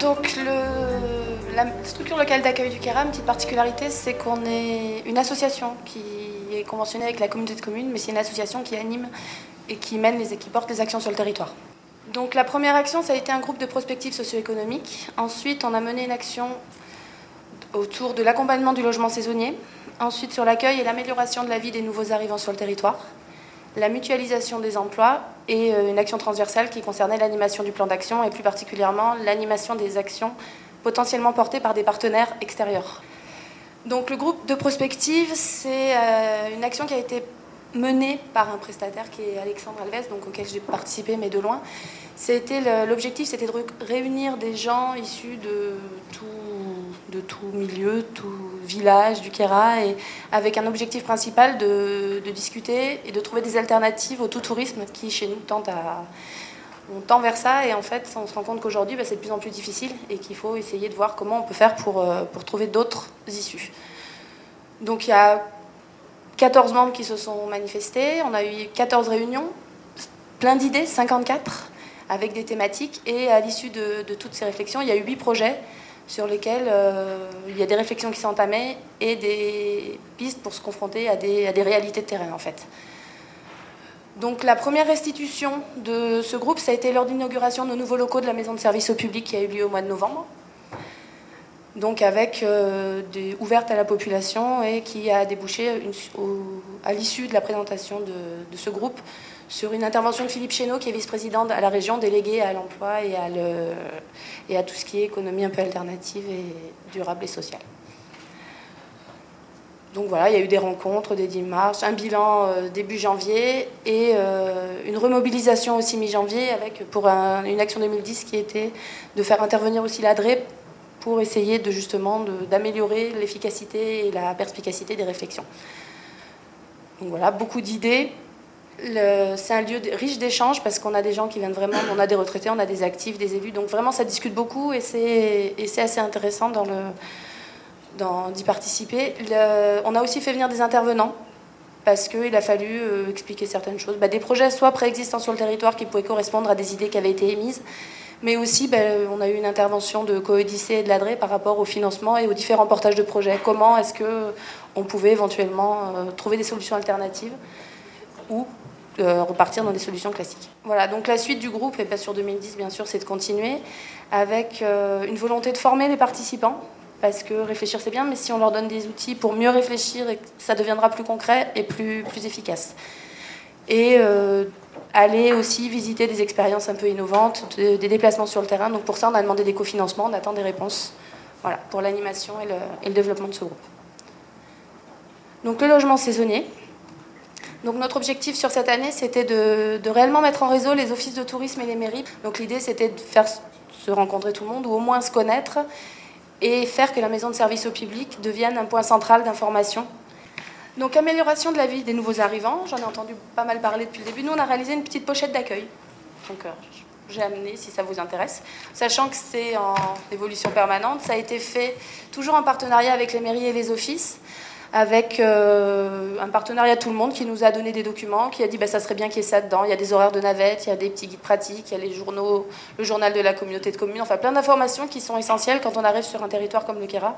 Donc la structure locale d'accueil du Queyras, une petite particularité, c'est qu'on est une association qui est conventionnée avec la communauté de communes, mais c'est une association qui anime et qui porte les actions sur le territoire. Donc la première action, ça a été un groupe de prospective socio-économique. Ensuite, on a mené une action autour de l'accompagnement du logement saisonnier. Ensuite, sur l'accueil et l'amélioration de la vie des nouveaux arrivants sur le territoire. La mutualisation des emplois et une action transversale qui concernait l'animation du plan d'action et plus particulièrement l'animation des actions potentiellement portées par des partenaires extérieurs. Donc le groupe de prospective, c'est une action qui a été menée par un prestataire qui est Alexandre Alves, donc auquel j'ai participé mais de loin. L'objectif, c'était de réunir des gens issus de tout milieu, tout village du Queyras, et avec un objectif principal de discuter et de trouver des alternatives au tout-tourisme qui, chez nous, on tend vers ça. Et en fait, on se rend compte qu'aujourd'hui, c'est de plus en plus difficile et qu'il faut essayer de voir comment on peut faire pour trouver d'autres issues. Donc il y a 14 membres qui se sont manifestés, on a eu 14 réunions, plein d'idées, 54, avec des thématiques. Et à l'issue de toutes ces réflexions, il y a eu 8 projets sur lesquels il y a des réflexions qui sont entamées et des pistes pour se confronter à des réalités de terrain, en fait. Donc la première restitution de ce groupe, ça a été lors de l'inauguration de nos nouveaux locaux de la maison de service au public qui a eu lieu au mois de novembre. Donc avec ouverte à la population et qui a débouché à l'issue de la présentation de ce groupe sur une intervention de Philippe Chénaud, qui est vice-président à la région, délégué à l'emploi et à tout ce qui est économie un peu alternative et durable et sociale. Donc voilà, il y a eu des rencontres, des démarches, un bilan début janvier et une remobilisation aussi mi-janvier pour une action 2010 qui était de faire intervenir aussi l'ADRE pour essayer d'améliorer l'efficacité et la perspicacité des réflexions. Donc voilà, beaucoup d'idées. C'est un lieu riche d'échanges parce qu'on a des gens qui viennent vraiment, on a des retraités, on a des actifs, des élus, donc vraiment ça discute beaucoup et c'est assez intéressant d'y participer. On a aussi fait venir des intervenants parce qu'il a fallu expliquer certaines choses. Des projets soit préexistants sur le territoire qui pouvaient correspondre à des idées qui avaient été émises, mais aussi on a eu une intervention de Coedyssée et de l'ADRE par rapport au financement et aux différents portages de projets. Comment est-ce qu'on pouvait éventuellement trouver des solutions alternatives ou repartir dans des solutions classiques. Voilà, donc la suite du groupe, et pas sur 2010 bien sûr, c'est de continuer avec une volonté de former les participants, parce que réfléchir c'est bien, mais si on leur donne des outils pour mieux réfléchir, ça deviendra plus concret et plus efficace. Et aller aussi visiter des expériences un peu innovantes, des déplacements sur le terrain. Donc pour ça, on a demandé des cofinancements, on attend des réponses pour l'animation et le développement de ce groupe. Donc le logement saisonnier. Donc notre objectif sur cette année, c'était de réellement mettre en réseau les offices de tourisme et les mairies. Donc l'idée, c'était de faire se rencontrer tout le monde, ou au moins se connaître, et faire que la maison de service au public devienne un point central d'information. Donc amélioration de la vie des nouveaux arrivants, j'en ai entendu pas mal parler depuis le début. Nous, on a réalisé une petite pochette d'accueil. Donc j'ai amené, si ça vous intéresse, sachant que c'est en évolution permanente. Ça a été fait toujours en partenariat avec les mairies et les offices, avec un partenariat de tout le monde qui nous a donné des documents, qui a dit ça serait bien qu'il y ait ça dedans. Il y a des horaires de navette, il y a des petits guides pratiques, il y a les journaux, le journal de la communauté de communes, enfin plein d'informations qui sont essentielles quand on arrive sur un territoire comme le Queyras.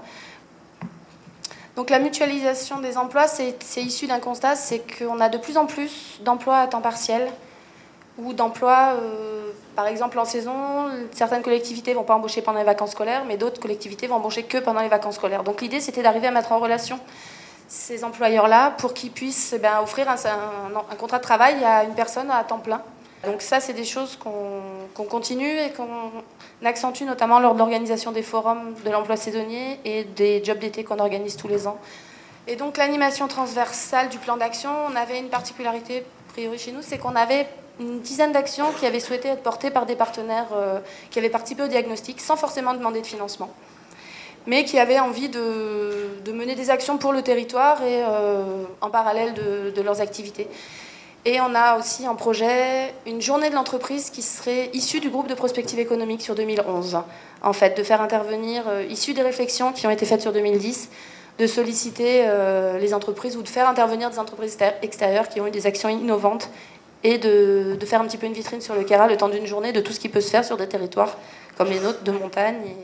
Donc la mutualisation des emplois, c'est issu d'un constat, c'est qu'on a de plus en plus d'emplois à temps partiel ou d'emplois, par exemple en saison, certaines collectivités ne vont pas embaucher pendant les vacances scolaires, mais d'autres collectivités vont embaucher que pendant les vacances scolaires. Donc l'idée, c'était d'arriver à mettre en relation ces employeurs-là pour qu'ils puissent offrir un contrat de travail à une personne à temps plein. Donc ça, c'est des choses qu'on continue et qu'on accentue notamment lors de l'organisation des forums de l'emploi saisonnier et des jobs d'été qu'on organise tous les ans. Et donc l'animation transversale du plan d'action, on avait une particularité a priori chez nous, c'est qu'on avait une dizaine d'actions qui avaient souhaité être portées par des partenaires qui avaient participé au diagnostic sans forcément demander de financement, mais qui avaient envie de mener des actions pour le territoire et en parallèle de leurs activités. Et on a aussi en projet une journée de l'entreprise qui serait issue du groupe de prospective économique sur 2011. En fait, de faire intervenir, issue des réflexions qui ont été faites sur 2010, de solliciter les entreprises ou de faire intervenir des entreprises extérieures qui ont eu des actions innovantes et de faire un petit peu une vitrine sur le Kera le temps d'une journée de tout ce qui peut se faire sur des territoires comme les nôtres de montagne.